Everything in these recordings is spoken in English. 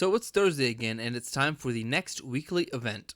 So it's Thursday again, and it's time for the next weekly event.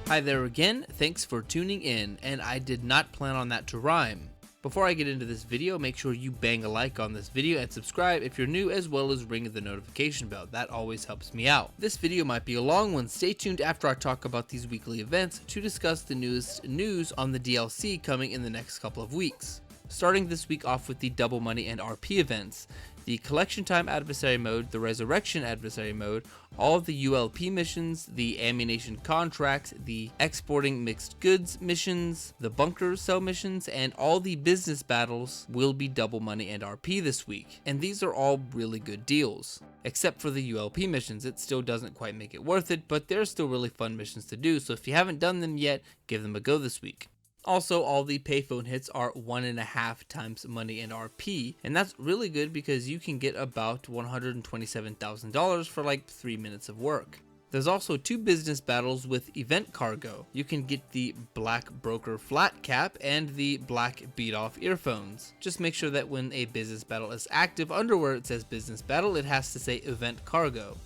Hi there again, thanks for tuning in, and I did not plan on that to rhyme. Before I get into this video, make sure you bang a like on this video and subscribe if you're new, as well as ring the notification bell. That always helps me out. This video might be a long one. Stay tuned after I talk about these weekly events to discuss the newest news on the DLC coming in the next couple of weeks. Starting this week off with the Double Money and RP events, the Collection Time Adversary Mode, the Resurrection Adversary Mode, all of the ULP missions, the Ammunition Contracts, the Exporting Mixed Goods missions, the Bunker Cell missions, and all the business battles will be Double Money and RP this week. And these are all really good deals. Except for the ULP missions, it still doesn't quite make it worth it, but they're still really fun missions to do, so if you haven't done them yet, give them a go this week. Also, all the payphone hits are 1.5 times money in RP, and that's really good because you can get about $127,000 for like 3 minutes of work. There's also 2 business battles with event cargo. You can get the Black Broker Flat Cap and the Black Beat Off earphones. Just make sure that when a business battle is active, under where it says business battle, it has to say event cargo.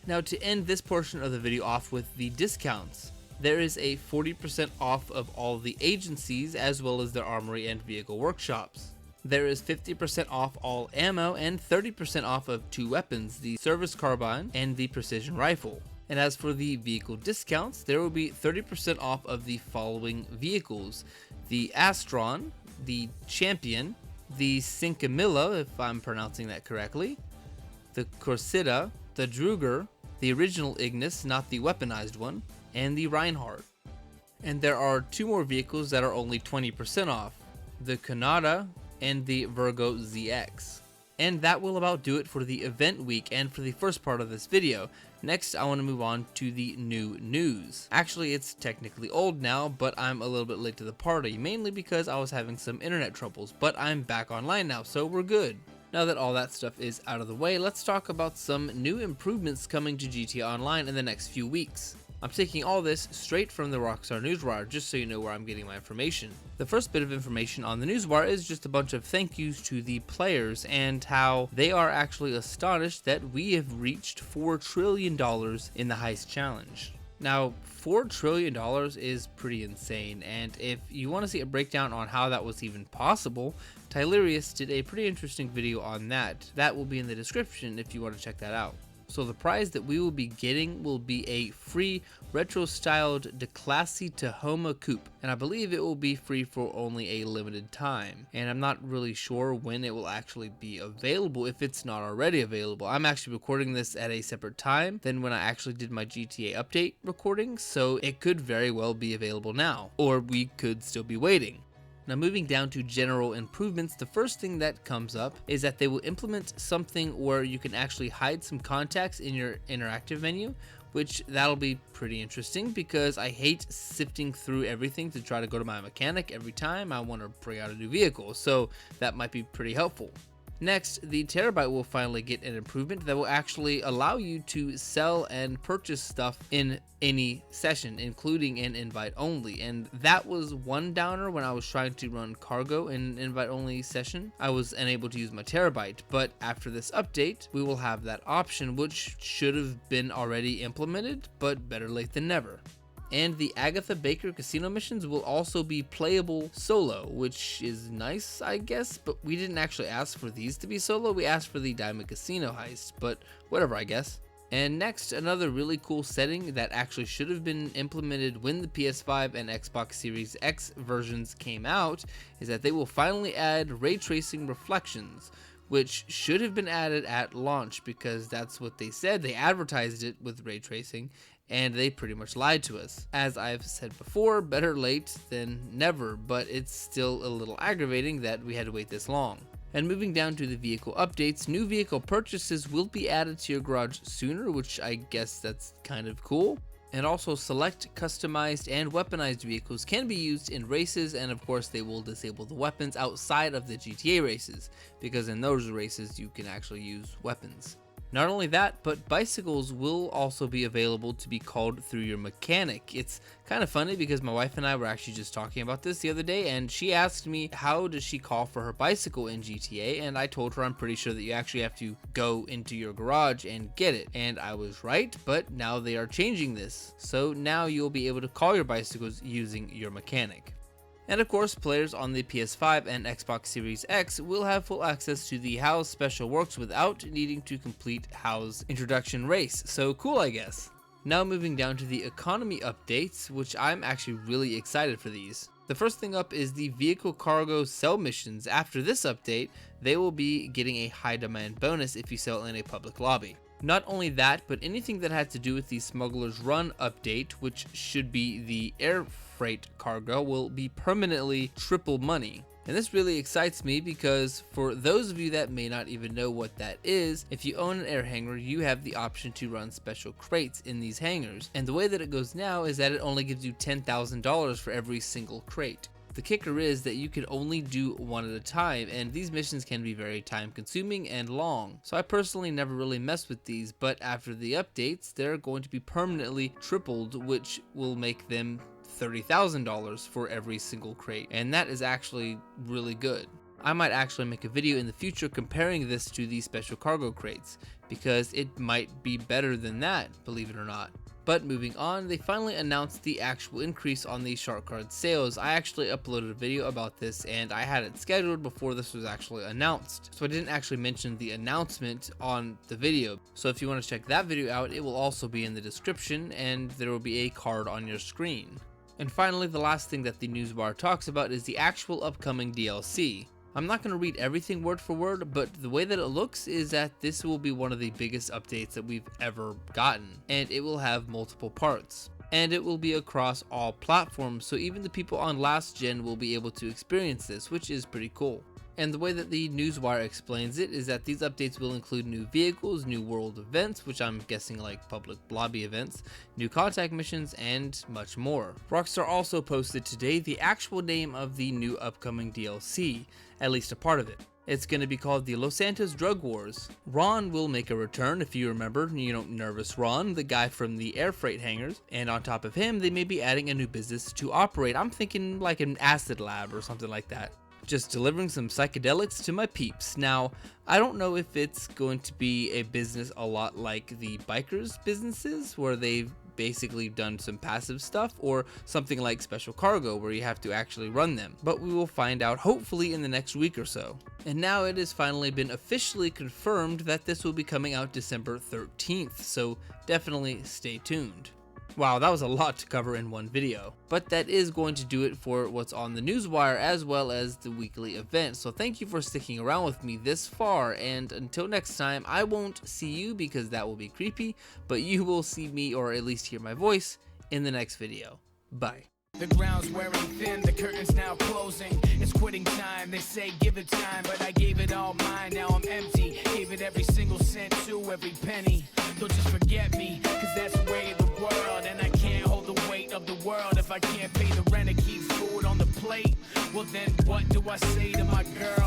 Now, to end this portion of the video off with the discounts, there is a 40% off of all the agencies as well as their armory and vehicle workshops. There is 50% off all ammo and 30% off of 2 weapons, the service carbine and the precision rifle. And as for the vehicle discounts, there will be 30% off of the following vehicles: the Astron, the Champion, the Cincamilla, if I'm pronouncing that correctly, the Corsida, the Druger, the original Ignis, not the weaponized one, and the Reinhardt. And there are 2 more vehicles that are only 20% off, the Canada and the Virgo ZX. And that will about do it for the event week and for the first part of this video. Next, I want to move on to the new news. Actually, it's technically old now, but I'm a little bit late to the party, mainly because I was having some internet troubles, but I'm back online now, so we're good. Now that all that stuff is out of the way, let's talk about some new improvements coming to GTA Online in the next few weeks. I'm taking all this straight from the Rockstar Newswire, just so you know where I'm getting my information. The first bit of information on the Newswire is just a bunch of thank yous to the players and how they are actually astonished that we have reached $4 trillion in the Heist Challenge. Now, $4 trillion is pretty insane, and if you want to see a breakdown on how that was even possible, Tylarious did a pretty interesting video on that. That will be in the description if you want to check that out. So the prize that we will be getting will be a free retro-styled Declassy Tahoma coupe, and I believe it will be free for only a limited time. And I'm not really sure when it will actually be available, if it's not already available. I'm actually recording this at a separate time than when I actually did my GTA update recording, so it could very well be available now, or we could still be waiting. Now, moving down to general improvements, the first thing that comes up is that they will implement something where you can actually hide some contacts in your interactive menu, which that'll be pretty interesting because I hate sifting through everything to try to go to my mechanic every time I want to bring out a new vehicle, so that might be pretty helpful. Next, the Terabyte will finally get an improvement that will actually allow you to sell and purchase stuff in any session, including an invite only. And that was one downer when I was trying to run cargo in an invite only session. I was unable to use my Terabyte, but after this update, we will have that option, which should have been already implemented, but better late than never. And the Agatha Baker casino missions will also be playable solo, which is nice, I guess, but we didn't actually ask for these to be solo. We asked for the Diamond Casino heist, but whatever, I guess. And next, another really cool setting that actually should have been implemented when the PS5 and Xbox Series X versions came out is that they will finally add ray tracing reflections, which should have been added at launch because that's what they said. They advertised it with ray tracing, and they pretty much lied to us. As I've said before, better late than never, but it's still a little aggravating that we had to wait this long. And moving down to the vehicle updates, new vehicle purchases will be added to your garage sooner, which I guess that's kind of cool. And also, select customized and weaponized vehicles can be used in races, and of course they will disable the weapons outside of the GTA races, because in those races you can actually use weapons. Not only that, but bicycles will also be available to be called through your mechanic. It's kind of funny because my wife and I were actually just talking about this the other day, and she asked me how does she call for her bicycle in GTA, and I told her I'm pretty sure that you actually have to go into your garage and get it. And I was right, but now they are changing this. So now you'll be able to call your bicycles using your mechanic. And of course, players on the PS5 and Xbox Series X will have full access to the How's Special Works without needing to complete How's introduction race. So cool, I guess. Now moving down to the economy updates, which I'm actually really excited for these. The first thing up is the vehicle cargo sell missions. After this update, they will be getting a high demand bonus if you sell in a public lobby. Not only that, but anything that had to do with the Smuggler's Run update, which should be the air freight cargo, will be permanently triple money. And this really excites me because for those of you that may not even know what that is, if you own an air hangar, you have the option to run special crates in these hangars. And the way that it goes now is that it only gives you $10,000 for every single crate. The kicker is that you can only do one at a time, and these missions can be very time consuming and long. So I personally never really messed with these, but after the updates, they're going to be permanently tripled, which will make them $30,000 for every single crate, and that is actually really good. I might actually make a video in the future comparing this to the special cargo crates, because it might be better than that, believe it or not. But moving on, they finally announced the actual increase on the shark card sales. I actually uploaded a video about this and I had it scheduled before this was actually announced. So I didn't actually mention the announcement on the video. So if you want to check that video out, it will also be in the description and there will be a card on your screen. And finally, the last thing that the newswire talks about is the actual upcoming DLC. I'm not going to read everything word for word, but the way that it looks is that this will be one of the biggest updates that we've ever gotten, and it will have multiple parts. And it will be across all platforms, so even the people on last gen will be able to experience this, which is pretty cool. And the way that the newswire explains it is that these updates will include new vehicles, new world events, which I'm guessing like public lobby events, new contact missions, and much more. Rockstar also posted today the actual name of the new upcoming DLC, at least a part of it. It's going to be called the Los Santos Drug Wars. Ron will make a return, if you remember, Nervous Ron, the guy from the air freight hangars. And on top of him, they may be adding a new business to operate. I'm thinking like an acid lab or something like that. Just delivering some psychedelics to my peeps. Now, I don't know if it's going to be a business a lot like the bikers businesses, where they've basically done some passive stuff, or something like Special Cargo, where you have to actually run them. But we will find out hopefully in the next week or so. And now it has finally been officially confirmed that this will be coming out December 13th, so definitely stay tuned. Wow, that was a lot to cover in one video. But that is going to do it for what's on the newswire as well as the weekly event. So thank you for sticking around with me this far, and until next time, I won't see you because that will be creepy, but you will see me, or at least hear my voice, in the next video. Bye. The ground's wearing thin, the curtain's now closing. It's quitting time, they say give it time, but I gave it all mine, now I'm empty. Gave it every single cent to every penny. Don't just forget me, cause that's the way of the world. And I can't hold the weight of the world if I can't pay the rent or keep food on the plate. Well then what do I say to my girl?